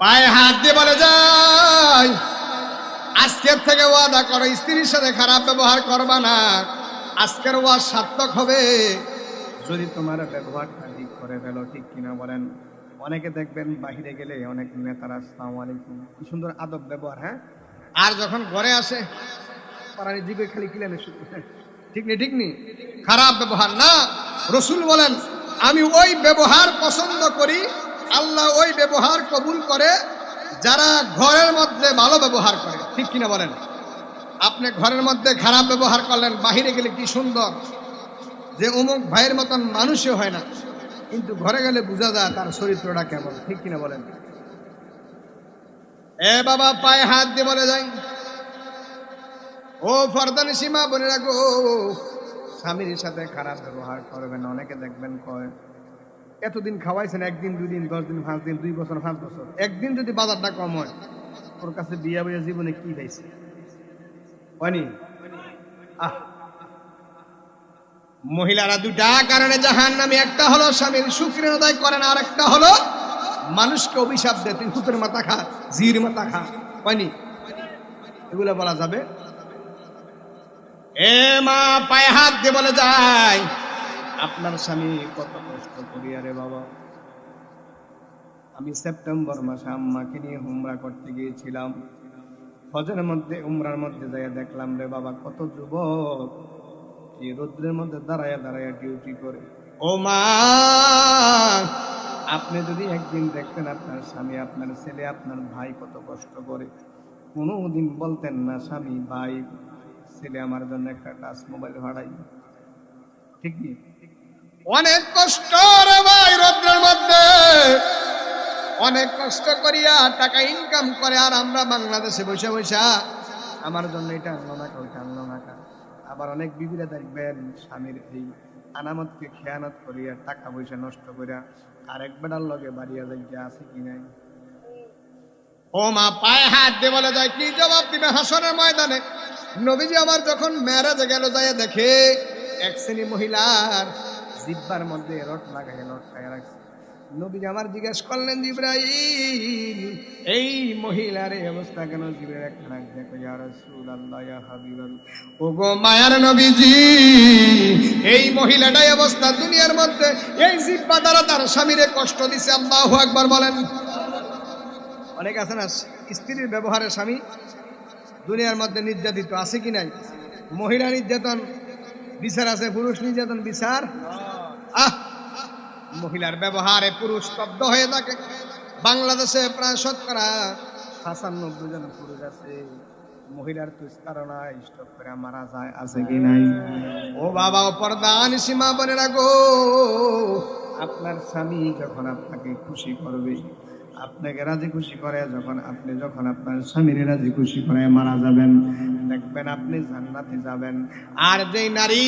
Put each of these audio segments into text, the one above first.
পায়ে হাত দিয়ে বলে যায়, আজকের থেকে ওয়াদা করো স্ত্রীর সাথে খারাপ ব্যবহার করবা না। আজকের ওয়াদ সার্থক হবে যদি তোমার ব্যবহারটা ঠিক করে ফেলো। ঠিক কিনা বলেন? অনেকে দেখবেন বাহিরে গেলে অনেক নেতারা আসসালামু আলাইকুম, কি সুন্দর আদব ব্যবহার, হ্যাঁ, আর যখন ঘরে আসে পারানি জিবে খালি কিলেন শুধু, ঠিক নেই, ঠিক নেই, খারাপ ব্যবহার না। রসুল বলেন আমি ওই ব্যবহার পছন্দ করি, আল্লাহ ওই ব্যবহার কবুল করে যারা ঘরের মধ্যে ভালো ব্যবহার করে। ঠিক কিনা বলেন? আপনি ঘরের মধ্যে খারাপ ব্যবহার করলেন, বাহিরে গেলে কি সুন্দর যে অমুক ভাইয়ের মতন মানুষই হয় না, কিন্তু ঘরে গেলে বোঝা যায় তার চরিত্রটা কেমন। ঠিক কিনা বলেন? এ বাবা পায়ে হাত দিয়ে বলে যাই, ও ফরদানি সীমা বলে রাখো, স্বামীর সাথে খারাপ ব্যবহার করবেন। অনেকে দেখবেন কয় এতদিন খাওয়াইছেন, একদিন, 2 দিন, 10 দিন, 5 দিন, 2 বছর, 5 বছর, একদিন যদি বাজারটা কম হয়, ওর কাছে বিয়া বইয়া জীবনে কি পাইছে হয়নি? মহিলারা দুটা কারণে জাহান্নামী, একটা হলো স্বামীর শুকরিয়া আদায় করে না, আর একটা হলো মানুষকে অভিশাপ দেয়, তুই হুতের মাথা খা, জির মাথা খা, হয়নি? এগুলো বলা যাবে? এ মা পায়ে হাত দিয়ে বলে যায়, আপনার স্বামী কত কষ্ট করি। আরে বাবা, আমি সেপ্টেম্বর মাসে আম্মাকে নিয়ে উমরা করতে গিয়েছিলাম, হজের মধ্যে উমরার মধ্যে যাইয়া দেখলাম রে বাবা কত যুবক এই রোদ্রের মধ্যে দাঁড়ায়া দাঁড়ায়া ডিউটি করে। ও মা, আপনি যদি একদিন দেখতেন আপনার স্বামী, আপনার ছেলে, আপনার ভাই কত কষ্ট করে, কোনোদিন বলতেন না স্বামী, ভাই, ছেলে আমার জন্য একটা টাচ মোবাইল ভাড়াই। ঠিক নেই? অনেক কষ্ট রে ভাই, রোদ্রের মধ্যে অনেক কষ্ট করিয়া টাকা ইনকাম করে, আর আমরা বাংলাদেশে বসে বসে আমার জন্য এটা আনলো না, ওইটা আনলো না। আবার অনেক বিবিরা দেখবেন স্বামীর এই আনামতকে খেয়ানত করিয়া টাকা পয়সা নষ্ট করিয়া আরেক বেটার লগে বাড়িয়া যাইয়া আছে কি নাই। ও মা পায়ে হাত দিয়ে বলে যায়, কি জবাব দিবে হাসরের ময়দানে? নবীজি আমার যখন মেরাজে গেল, যায় দেখে এক শ্রেণী মহিলার জিহ্বার মধ্যে রট লাগাইয়া লটকাইয়া রাখছে। নবীজি আমার জিজ্ঞেস করলেন, জিবরাইল, এই মহিলার এই অবস্থা কেন? জিবরাইল একটা ডাক দেখো, ইয়া রাসূলুল্লাহ, ইয়া হাবিবাল্লাহ, ওগো মায়ার নবীজি, এই মহিলাটাই অবস্থা দুনিয়ার মধ্যে এই জিহ্বা দ্বারা তার স্বামীরে কষ্ট দিছে। আল্লাহু আকবার বলেন। অনেক আছে না স্ত্রীর ব্যবহারে স্বামী দুনিয়ার মধ্যে নির্যাতিত, আছে কি নাই? মহিলা নির্যাতন বিচার আছে, পুরুষ নির্যাতন বিচার। মহিলার ব্যবহারে পুরুষ স্তব্ধ হয়ে থাকে। বাংলাদেশে প্রায় শতকরা 95 জন পুরুষ আছে, মহিলার তুস্কারণা স্টপ করে মারা যায়, আছে কি নাই? ও বাবা, পর্দান সীমা বলে রাখো, আপনার স্বামী যখন আপনাকে খুশি করবে, আপনাকে রাজি খুশি করে, যখন আপনার স্বামীর রাজি খুশি করে মারা যাবেন, দেখবেন আপনি জান্নাতে যাবেন। আর যেই নারী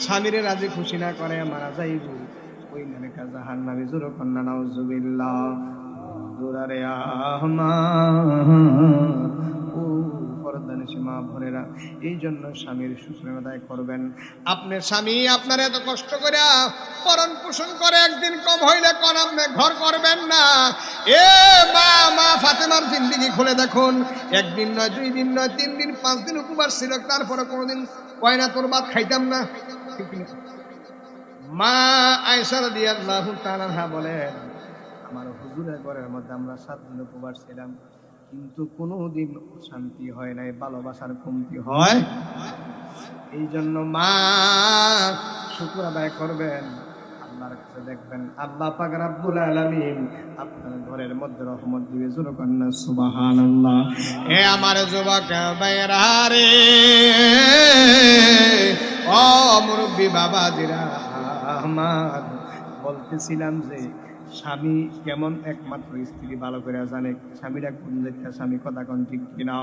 স্বামীর রাজি খুশি না করে মারা যাইব, ওই নারীটা জাহান্নামী। জোরে কন্যা নাউজুবিল্লাহ। দুরারে আহমাদ, ও পর্দানি সীমা ভরেরা, এই জন্য স্বামীর শুকরিয়া আদায় করবেন। আপনার স্বামী আপনার এত কষ্ট করে পালন পোষণ করে, একদিন কম হইলে কোন আপনি ঘর করবেন না। এ মা ফাতেমার জিন্দেগি খুলে দেখুন, একদিন নয়, 2 দিন নয়, 3 দিন, 5 দিন উপবাস ছিল, তারপরে কোনোদিন কয় না তোর ভাত খাইতাম না। ঠিক না? মা আয়েশা রাদিয়াল্লাহু তাআলা আনহা বলেন, আমার হুজুরের ঘরের মধ্যে আমরা 7 দিন উপবাস ছিলাম, কিন্তু কোনোদিন শান্তি হয় নাই, ভালোবাসার কমতি হয়। এই জন্য মা শুকর আদায় করবেন, আল্লাহর কাছে দেখবেন আল্লাহ পাক রব্বুল আলামিন আপনার ঘরের মধ্যে রহমত দিবে। জোরে কন্না সুবহানাল্লাহ। এ আমার যুবক ভাইরা রে, ও মুরব্বি বাবাজিরা, আহমদ বলতেছিলাম যে স্বামী কেমন একমাত্র স্ত্রী ভালো করে জানে। স্বামীরা কোন জায়গায় স্বামী, কথা কোন ঠিক কিনা?